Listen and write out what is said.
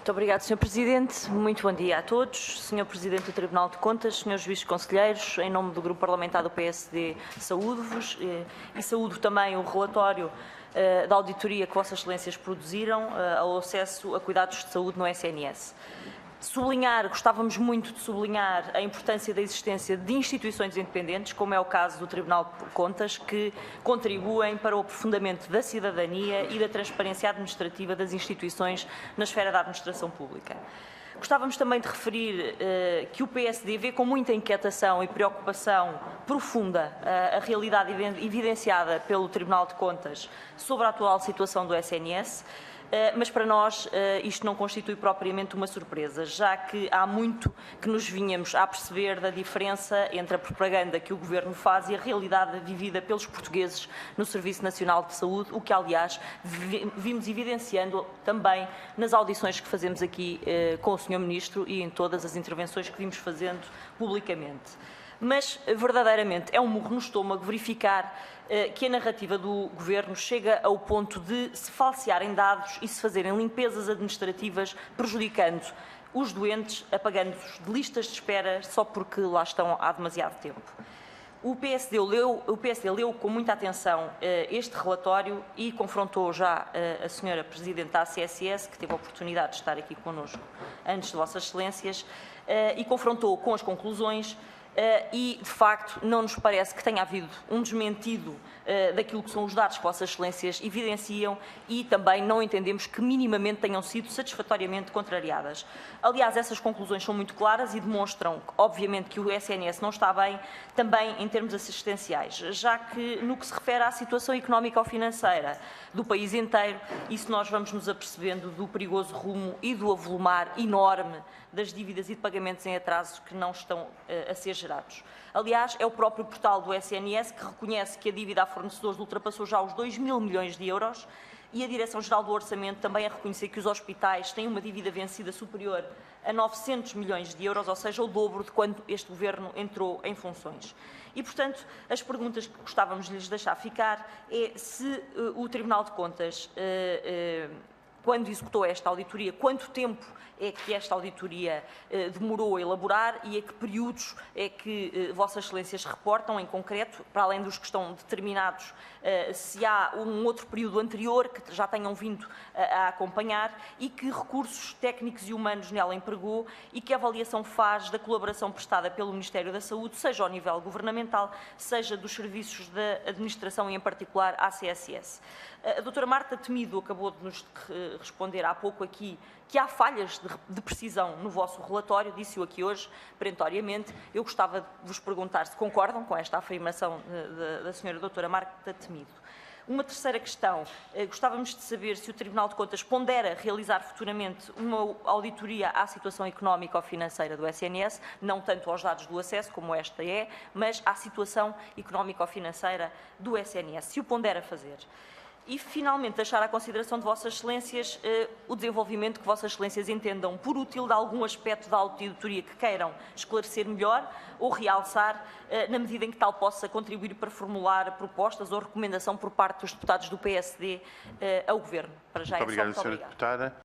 Muito obrigado, Sr. Presidente. Muito bom dia a todos. Sr. Presidente do Tribunal de Contas, Srs. Juízes Conselheiros, em nome do Grupo Parlamentar do PSD, saúdo-vos e saúdo também o relatório da auditoria que Vossas Excelências produziram ao acesso a cuidados de saúde no SNS. Gostávamos muito de sublinhar a importância da existência de instituições independentes, como é o caso do Tribunal de Contas, que contribuem para o aprofundamento da cidadania e da transparência administrativa das instituições na esfera da administração pública. Gostávamos também de referir que o PSD vê com muita inquietação e preocupação profunda a realidade evidenciada pelo Tribunal de Contas sobre a atual situação do SNS, mas para nós isto não constitui propriamente uma surpresa, já que há muito que nos vinhamos a perceber da diferença entre a propaganda que o Governo faz e a realidade vivida pelos portugueses no Serviço Nacional de Saúde, o que, aliás, vimos evidenciando também nas audições que fazemos aqui com o Sr. Ministro e em todas as intervenções que vimos fazendo publicamente. Mas, verdadeiramente, é um murro no estômago verificar que a narrativa do Governo chega ao ponto de se falsearem dados e se fazerem limpezas administrativas, prejudicando os doentes, apagando-os de listas de espera só porque lá estão há demasiado tempo. O PSD leu com muita atenção este relatório e confrontou já a Sra. Presidente da ACSS, que teve a oportunidade de estar aqui connosco antes de Vossas Excelências, e confrontou com as conclusões. E, de facto, não nos parece que tenha havido um desmentido daquilo que são os dados que Vossas Excelências evidenciam e também não entendemos que minimamente tenham sido satisfatoriamente contrariadas. Aliás, essas conclusões são muito claras e demonstram, obviamente, que o SNS não está bem, também em termos assistenciais, já que, no que se refere à situação económica ou financeira do país inteiro, isso nós vamos nos apercebendo do perigoso rumo e do avolumar enorme das dívidas e de pagamentos em atraso que não estão a ser gerados. Aliás, é o próprio portal do SNS que reconhece que a dívida a fornecedores ultrapassou já os 2.000 milhões de euros e a Direção-Geral do Orçamento também a reconhecer que os hospitais têm uma dívida vencida superior a 900 milhões de euros, ou seja, o dobro de quando este Governo entrou em funções. E, portanto, as perguntas que gostávamos de lhes deixar ficar é se o Tribunal de Contas, quando executou esta auditoria, quanto tempo é que esta auditoria demorou a elaborar e a que períodos é que Vossas Excelências reportam em concreto, para além dos que estão determinados, se há um outro período anterior que já tenham vindo a acompanhar e que recursos técnicos e humanos nela empregou e que avaliação faz da colaboração prestada pelo Ministério da Saúde, seja ao nível governamental, seja dos serviços da administração e, em particular, à ACSS. A doutora Marta Temido acabou de nos responder há pouco aqui que há falhas de precisão no vosso relatório, disse-o aqui hoje, perentoriamente. Eu gostava de vos perguntar se concordam com esta afirmação da senhora doutora Marta Temido. Uma terceira questão, gostávamos de saber se o Tribunal de Contas pondera realizar futuramente uma auditoria à situação económica ou financeira do SNS, não tanto aos dados do acesso, como esta é, mas à situação económica ou financeira do SNS, se o pondera fazer. E, finalmente, deixar à consideração de Vossas Excelências o desenvolvimento que Vossas Excelências entendam por útil de algum aspecto da auditoria que queiram esclarecer melhor ou realçar, na medida em que tal possa contribuir para formular propostas ou recomendação por parte dos deputados do PSD ao Governo. Para já, muito obrigado, Sra. Deputada.